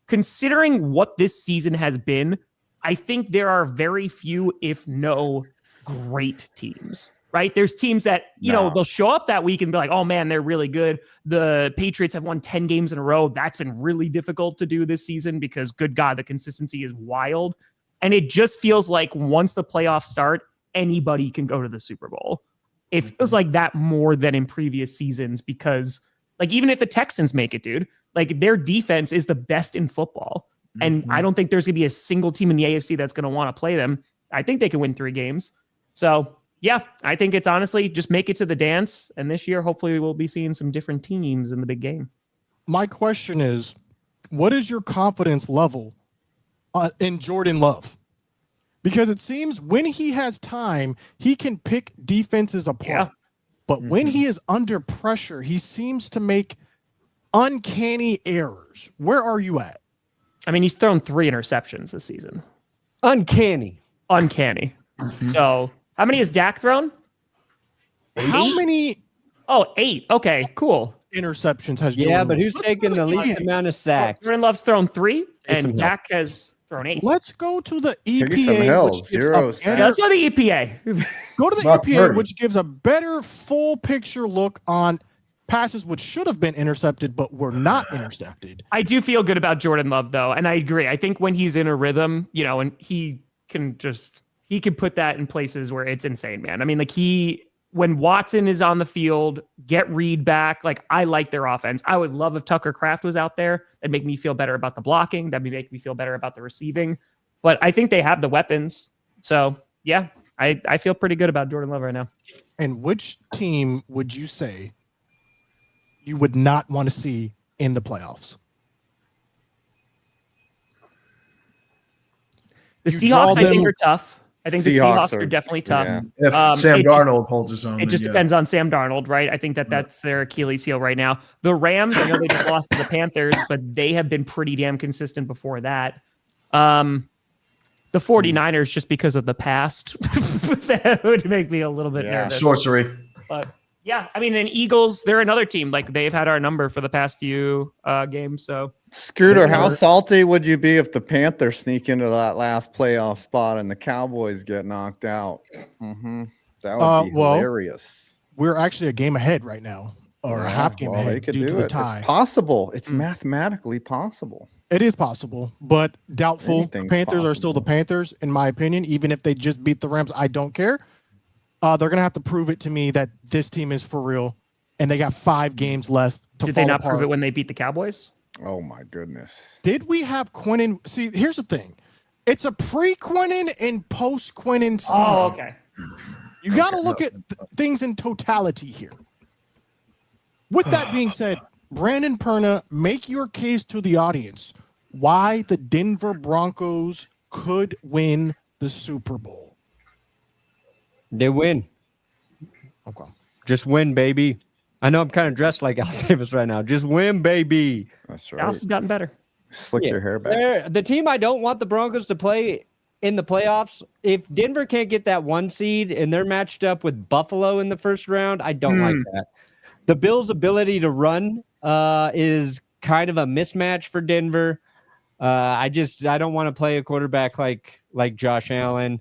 Considering what this season has been, I think there are very few, if no, great teams. Right? There's teams that, they'll show up that week and be like, oh man, they're really good. The Patriots have won 10 games in a row. That's been really difficult to do this season because, good God, the consistency is wild. And it just feels like once the playoffs start, anybody can go to the Super Bowl. It feels like that more than in previous seasons because, like, even if the Texans make it, dude, like, their defense is the best in football. And I don't think there's going to be a single team in the AFC that's going to want to play them. I think they can win 3 games. So, yeah, I think it's honestly just make it to the dance. And this year, hopefully, we'll be seeing some different teams in the big game. My question is, what is your confidence level in Jordan Love? Because it seems when he has time, he can pick defenses apart. Yeah. But when he is under pressure, he seems to make uncanny errors. Where are you at? I mean, he's thrown 3 interceptions this season. Uncanny. So, how many has Dak thrown? How many Oh, 8. Okay, cool. interceptions has Yeah, Jordan but Love? who's taking the least amount of sacks? Jordan Love's thrown 3, There's some and help. Dak has thrown 8. Let's go to the Give me some EPA, help. which gives 0 a sacks. better, Yeah, let's go to the EPA. go to the Not EPA, 30. which gives a better full picture look on passes which should have been intercepted but were not intercepted. I do feel good about Jordan Love, though, and I agree. I think when he's in a rhythm, and he can put that in places where it's insane, man. I mean, like when Watson is on the field, get Reed back. Like, I like their offense. I would love if Tucker Kraft was out there. That'd make me feel better about the blocking. That'd make me feel better about the receiving. But I think they have the weapons. So, yeah, I feel pretty good about Jordan Love right now. And which team would you say you would not want to see in the playoffs? The You draw Seahawks, I think, them- are tough. I think the Seahawks Seahawks are are- definitely tough. yeah. If Sam it just- Darnold holds his own, It just then depends on Sam Darnold, right? I think that's their Achilles heel right now. The Rams, I know they just lost to the Panthers, but they have been pretty damn consistent before that. The 49ers, just because of the past, that would make me a little bit Yeah. nervous. sorcery. But yeah, I mean, and Eagles, they're another team. Like, they've had our number for the past few games. So Scooter, how salty would you be if the Panthers sneak into that last playoff spot and the Cowboys get knocked out? That would be well, hilarious. We're actually a game ahead right now, or a half game well, they ahead could due do to the it. tie. It's possible. It's mathematically possible. It is possible, but doubtful. Anything's Panthers are still the possible. Panthers, in my opinion. Even if they just beat the Rams, I don't care. They're going to have to prove it to me that this team is for real, and they got 5 games left to did fall they not apart. prove it when they beat the Cowboys? Oh my goodness. Did we have Quinnen? See, here's the thing. It's a pre-Quinnen and post-Quinnen season. Oh, okay. You got to look at things in totality here. With that being said, Brandon Perna, make your case to the audience why the Denver Broncos could win the Super Bowl. They win. Okay. Just win, baby. I know I'm kind of dressed like Al Davis right now. Just win, baby. That's right. Dallas has gotten better. Slick Yeah. your hair back. The team I don't want the Broncos to play in the playoffs, if Denver can't get that 1 seed and they're matched up with Buffalo in the first round, I don't like that. The Bills' ability to run is kind of a mismatch for Denver. I don't want to play a quarterback like Josh Allen.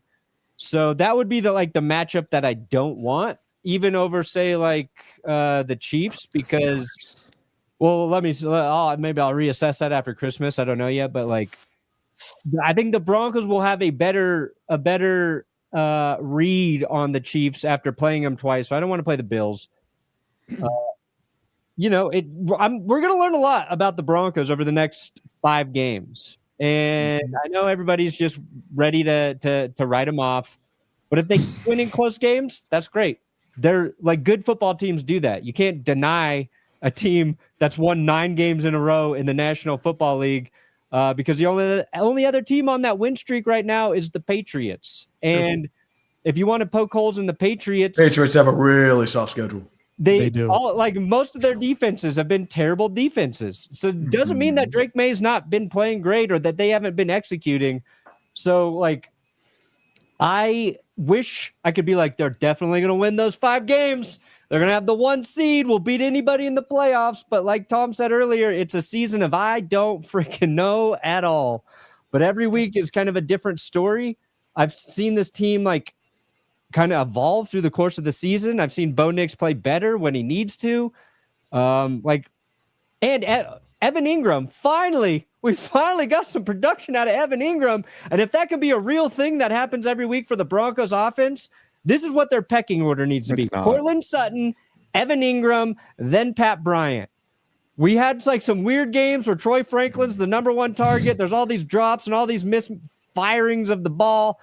So that would be the matchup that I don't want, even over say the Chiefs, because maybe I'll reassess that after Christmas. I don't know yet, but I think the Broncos will have a better read on the Chiefs after playing them twice. So I don't want to play the Bills. We're going to learn a lot about the Broncos over the next 5 games. And I know everybody's just ready to write them off. But if they keep winning close games, that's great. They're good football teams do that. You can't deny a team that's won 9 games in a row in the National Football League because the only other team on that win streak right now is the Patriots. And if you want to poke holes in the Patriots have a really soft schedule. They do. Most of their defenses have been terrible defenses. So it doesn't mean that Drake May's not been playing great or that they haven't been executing. So I wish I could be they're definitely going to win those 5 games. They're going to have the 1 seed. We'll beat anybody in the playoffs. But like Tom said earlier, it's a season of I don't freaking know at all. But every week is kind of a different story. I've seen this team kind of evolve through the course of the season. I've seen Bo Nix play better when he needs to. And Evan Ingram, we finally got some production out of Evan Ingram. And if that can be a real thing that happens every week for the Broncos offense, this is what their pecking order needs to be. Cortland Sutton, Evan Ingram, then Pat Bryant. We had some weird games where Troy Franklin's the number 1 target. There's all these drops and all these misfirings of the ball.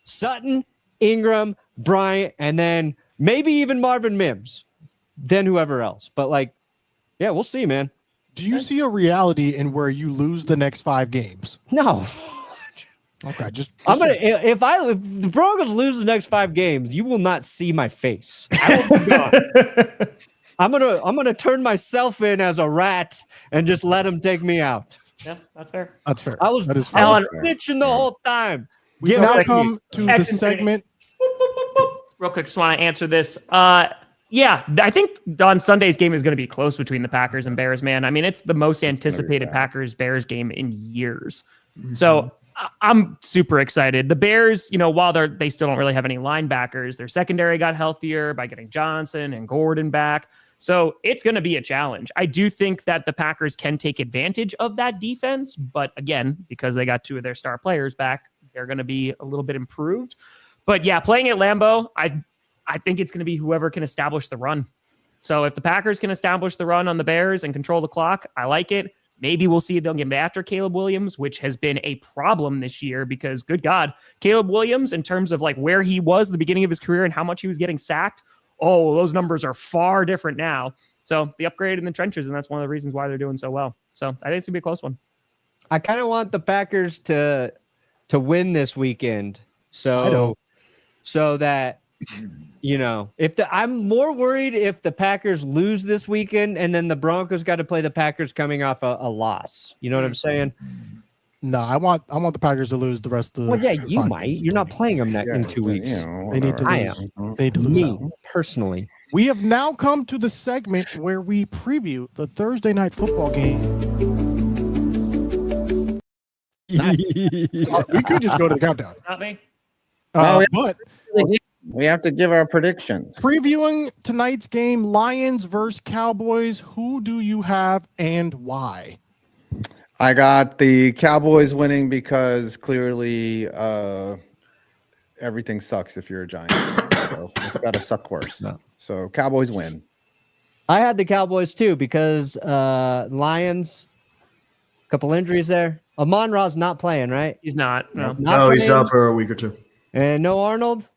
Sutton, Ingram, Bryant, and then maybe even Marvin Mims, then whoever else. But we'll see, man. Do you see a reality in where you lose the next 5 games? No. Okay, I'm gonna if the Broncos lose the next 5 games, you will not see my face. I will be gone. I'm gonna turn myself in as a rat and just let them take me out. Yeah, that's fair. That's fair. I was bitching the whole time. We now come to the segment. Real quick, just want to answer this. Yeah, I think on Sunday's game is going to be close between the Packers and Bears, man. I mean, it's the most anticipated Packers-Bears game in years. So I'm super excited. The Bears, while they still don't really have any linebackers, their secondary got healthier by getting Johnson and Gordon back. So it's going to be a challenge. I do think that the Packers can take advantage of that defense. But again, because they got 2 of their star players back, they're going to be a little bit improved. But yeah, playing at Lambeau, I think it's going to be whoever can establish the run. So if the Packers can establish the run on the Bears and control the clock, I like it. Maybe we'll see they'll get after Caleb Williams, which has been a problem this year because, good God, Caleb Williams, in terms of where he was at the beginning of his career and how much he was getting sacked, those numbers are far different now. So the upgrade in the trenches, and that's one of the reasons why they're doing so well. So I think it's going to be a close one. I kind of want the Packers to win this weekend. So that, I'm more worried if the Packers lose this weekend and then the Broncos got to play the Packers coming off a loss. You know what I'm saying? No, I want the Packers to lose the rest of the. Well, yeah, you might. You're not playing them in 2 weeks. They need to lose. I am. They need to lose. Me, personally. We have now come to the segment where we preview the Thursday night football game. We could just go to the countdown. Not me. But we have to give our predictions. Previewing tonight's game, Lions versus Cowboys. Who do you have and why? I got the Cowboys winning because clearly everything sucks if you're a Giants fan. So it's got to suck worse. No. So Cowboys win. I had the Cowboys too because Lions, a couple injuries there. Amon-Ra's not playing, right? He's not. No, he's out for a week or 2. And no Arnold,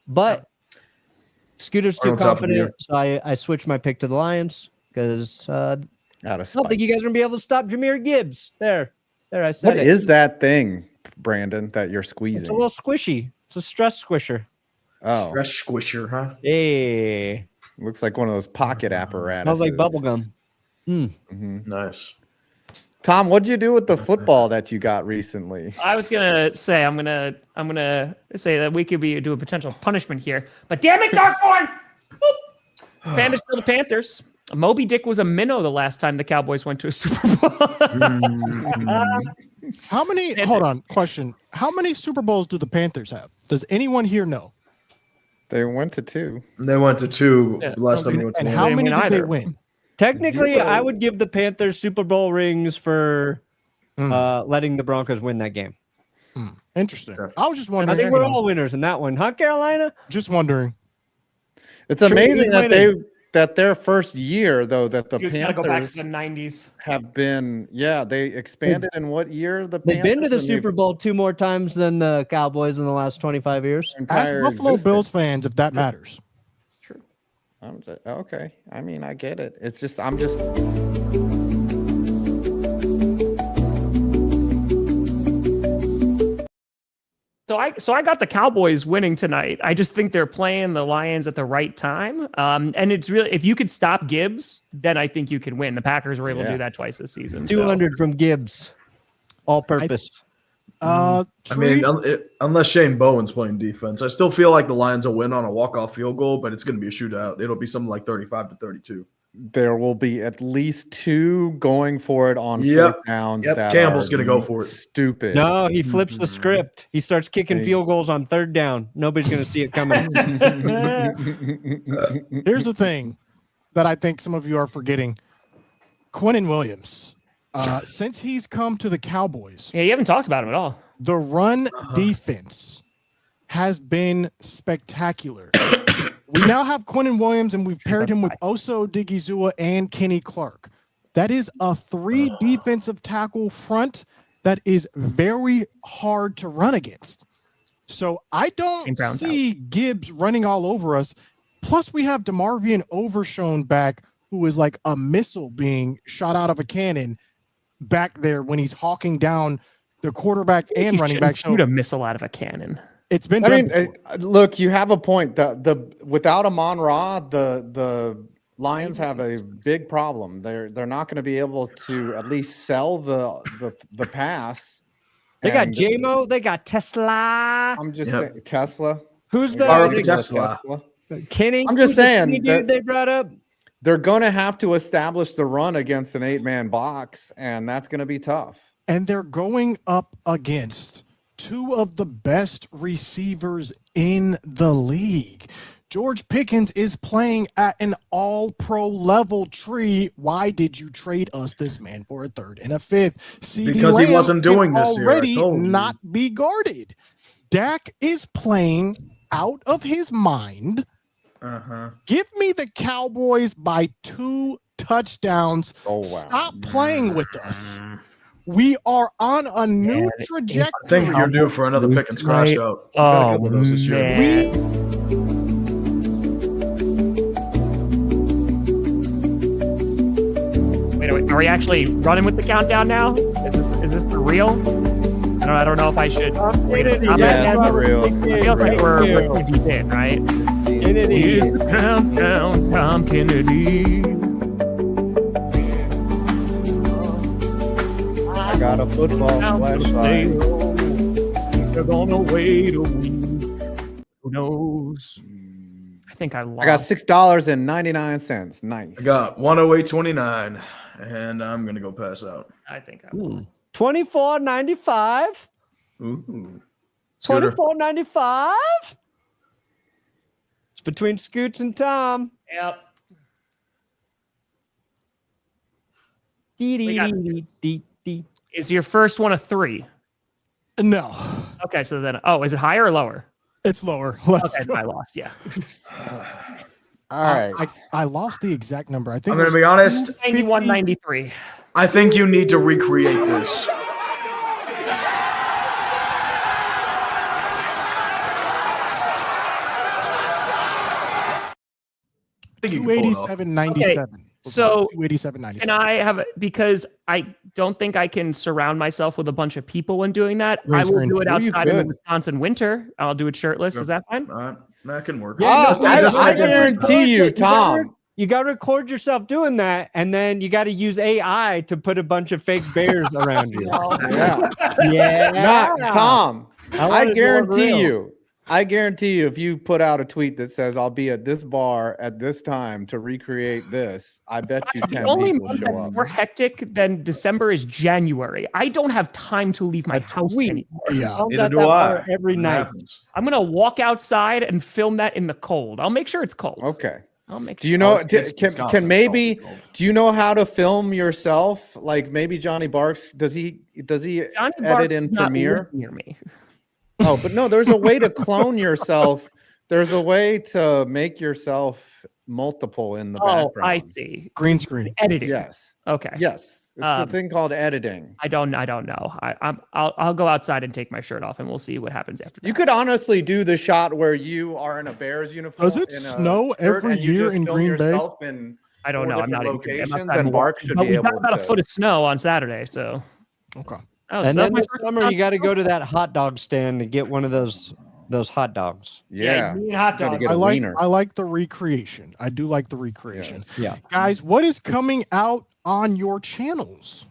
but Scooter's too confident, so I switched my pick to the Lions because I don't think you guys are going to be able to stop Jahmyr Gibbs. There, I said it. What is that thing, Brandon, that you're squeezing? It's a little squishy. It's a stress squisher. Oh. Stress squisher, huh? Hey. Looks like one of those pocket apparatus. Smells like bubble gum. Nice. Tom, what'd you do with the football that you got recently? I was gonna say I'm gonna say that we could do a potential punishment here, but damn it, Dark One! Panthers still the Panthers. Moby Dick was a minnow the last time the Cowboys went to a Super Bowl. How many? Hold on. Question: how many Super Bowls do the Panthers have? Does anyone here know? They went to 2. They went to 2 last time. They went to And one. how I many mean, did they either. win? Technically, 0. I would give the Panthers Super Bowl rings for letting the Broncos win that game. Interesting. I was just I wondering. think we're all winners in that one, huh, Carolina? Just wondering. It's amazing that winning. that their first year though that the You just gotta go back Panthers to the 90s. have been they expanded in what year the They've been to the Panthers? And Super Bowl 2 more times than the Cowboys in the last 25 years. their Ask entire Buffalo existence. Bills fans if that matters. It's true. Okay. I mean, I get it. It's just I'm just So I got the Cowboys winning tonight. I just think they're playing the Lions at the right time. And it's really, if you could stop Gibbs, then I think you can win. The Packers were able to do that twice this season. 200 from Gibbs, all purpose. I mean, unless Shane Bowen's playing defense, I still feel like the Lions will win on a walk-off field goal, but it's going to be a shootout. It'll be something like 35-32. there will be at least 2 going for it on Yep. 4th downs. Yep, that Campbell's are gonna go for it. Stupid. No, he flips the script. He starts kicking field goals on 3rd down. Nobody's going to see it coming. Here's the thing that I think some of you are forgetting. Quinnen Williams, since he's come to the Cowboys, Yeah, you haven't talked about him at all. the run defense has been spectacular. We now have Quinnen Williams, and we've paired him with Oso Odigizua and Kenny Clark. That is a 3 defensive tackle front that is very hard to run against. So I don't St. Brown's see Gibbs running all over us. Plus, we have DeMarvion Overshone back, who is like a missile being shot out of a cannon back there when he's hawking down the quarterback and You running shouldn't back. So shoot a missile out of a cannon. it's been I done mean, before. look, you have a point. The without Amon-Ra, the Lions have a big problem. They're not going to be able to at least sell the pass. They got And J-Mo. They got Tesla. I'm just saying, Tesla. Who's Borrow the the Tesla. Kenny? I'm just Who's the saying skinny that- dude they brought up. They're going to have to establish the run against an 8-man box, and that's going to be tough. And they're going up against 2 of the best receivers in the league. George Pickens is playing at an all-pro level tree. Why did you trade us this man for a 3rd and a 5th? CeeDee Because he Lamb wasn't can doing this year, I already told you. not be guarded. Dak is playing out of his mind. Give me the Cowboys by 2 touchdowns. Oh, wow. Stop playing with us. We are on a new trajectory. I think you're due for another pick and scratch out. You got a Oh, couple of those this year. man. Wait, are we actually running with the countdown now? Is this for real? I don't know if I should wait a stop Yeah, it. it's for real. I feel like we're too deep in, right? Kennedy. Here's the countdown, Tom Kennedy. I got a football flashlight. They're gonna wait a week. Who knows? I think I lost. I got $6.99. Nice. I got 108.29, and I'm gonna go pass out. I think I lost. $24.95. Ooh. Scooter. $24.95. It's between Scoots and Tom. Yep. Dee, We got- dee, dee, dee. Is your first one a 3? No, Okay, so then, is it higher or lower? it's lower. Let's Okay, go. I lost. Yeah. All right. I lost the exact number. I think I'm it gonna was be honest. 91, 93. I think you need to recreate this. I think you can pull it off. 287.97. So 287.97. and I have, because I don't think I can surround myself with a bunch of people when doing that. Green I will screen. do it Oh, you outside in the could. Wisconsin winter. I'll do it shirtless. Is that fine? All right, that can work. Yeah, Oh, I guarantee you, Tom. You got to record yourself doing that, and then you got to use AI to put a bunch of fake bears around you. Yeah. Yeah. Not Tom. I want I it more guarantee real. you, I guarantee you, if you put out a tweet that says I'll be at this bar at this time to recreate this, I bet you 10 The only people month show that's up. more hectic than December is January. I don't have time to leave my house anymore. Yeah. I'll Neither bet do that I. bar every It night. happens. I'm gonna walk outside and film that in the cold. I'll make sure it's cold. Okay. I'll make Do sure. you know? it's Wisconsin, Can maybe? it's cold. Do you know how to film yourself? Like maybe Johnny Barks. Does he Johnny edit Bark in does not Premiere? live near me. Oh, but no. There's a way to clone yourself. There's a way to make yourself multiple in the Oh, background. I see. Green screen. Editing. Yes. Okay. Yes. It's a Um, thing called editing. I don't know. I'll go outside and take my shirt off, and we'll see what happens after that. You could honestly do the shot where you are in a Bears uniform. Does it in a snow shirt, every and you year just in film Green Bay? yourself in I don't 4 know. I'm not different even. I'm locations, outside and and Bark should but be we got able about a to. foot of snow on Saturday, so. Okay. Oh, And so then my this first summer, you time- got to go to that hot dog stand to get one of those hot dogs. Yeah. you need a hot Gotta dog. get a wiener. I like the recreation. I do like the recreation. Yeah. Guys, what is coming out on your channels?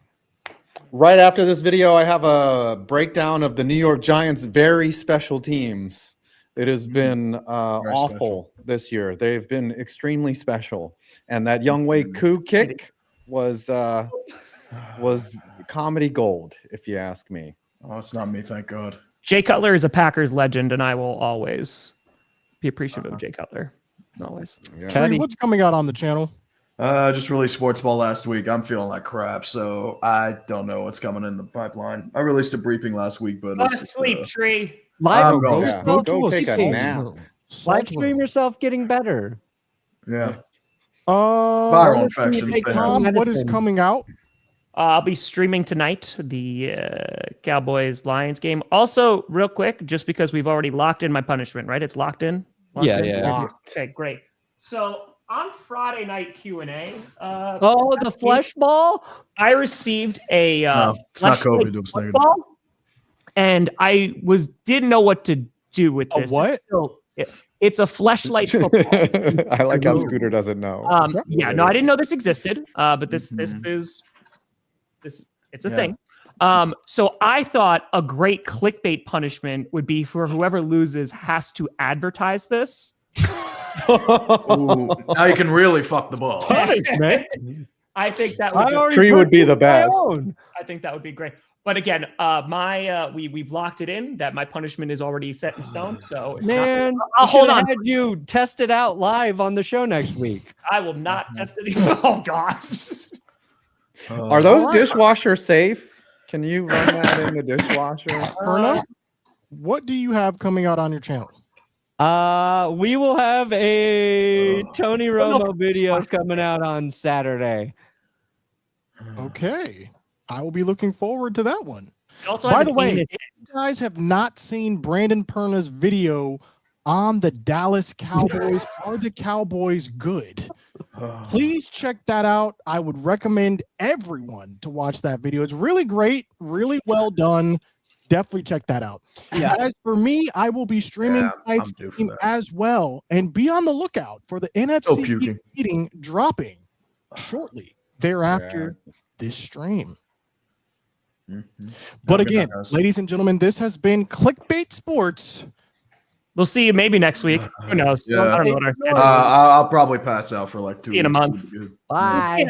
Right after this video, I have a breakdown of the New York Giants' very special teams. It has been awful this year. They've been extremely special, and that Younghoe Koo kick was comedy gold, if you ask me. Oh, it's not me, thank God. Jay Cutler is a Packers legend, and I will always be appreciative of Jay Cutler. Always. Tree, what's coming out on the channel? Just released sports ball last week. I'm feeling like crap, so I don't know what's coming in the pipeline. I released a briefing last week, but Go to it's just, sleep, Tree. Live, going. Yeah. Go Go to take a salt nap. room. live Salt stream room. yourself getting better. yeah, Uh, viral infections. take They Tom, have. Tom, what is medicine. coming out? I'll be streaming tonight the Cowboys Lions game. Also, real quick, just because we've already locked in my punishment, right? It's locked in. Locked Yeah, in? yeah. Locked. Okay, great. So on Friday night Q&A, Oh, the flesh ball? I received a No, it's not fleshlight COVID. It was negative. football, and I didn't know what to do with A this. what? It's a fleshlight football. I like how Scooter doesn't know. Yeah, no, I didn't know this existed. But this it's a thing. So I thought a great clickbait punishment would be for whoever loses has to advertise this. Ooh, now you can really fuck the ball. I think that would be, Tree would be the best. I think that would be great. But again, we've locked it in that my punishment is already set in stone. So it's Man, I'll we hold should've on. had you test it out live on the show next week. I will not test it. Oh God. Are those dishwasher safe? Can you run that in the dishwasher? Perna, what do you have coming out on your channel? We will have a Tony no. Romo video coming out on Saturday. Okay. I will be looking forward to that one. It also By has the an way, anus. if you guys have not seen Brandon Perna's video on the Dallas Cowboys, are the Cowboys good? Please check that out. I would recommend everyone to watch that video. It's really great, really well done. Definitely check that out. Yeah. As for me, I will be streaming Yeah, tonight's I'm due for game that. as well. And be on the lookout for the NFC puking. East meeting dropping shortly thereafter this stream. But again, ladies and gentlemen, this has been Clickbait Sports. We'll see you maybe next week. Who knows? Yeah. I don't know what our schedule is. I'll probably pass out for like 2 See you in a weeks. month. It'll be good. Bye.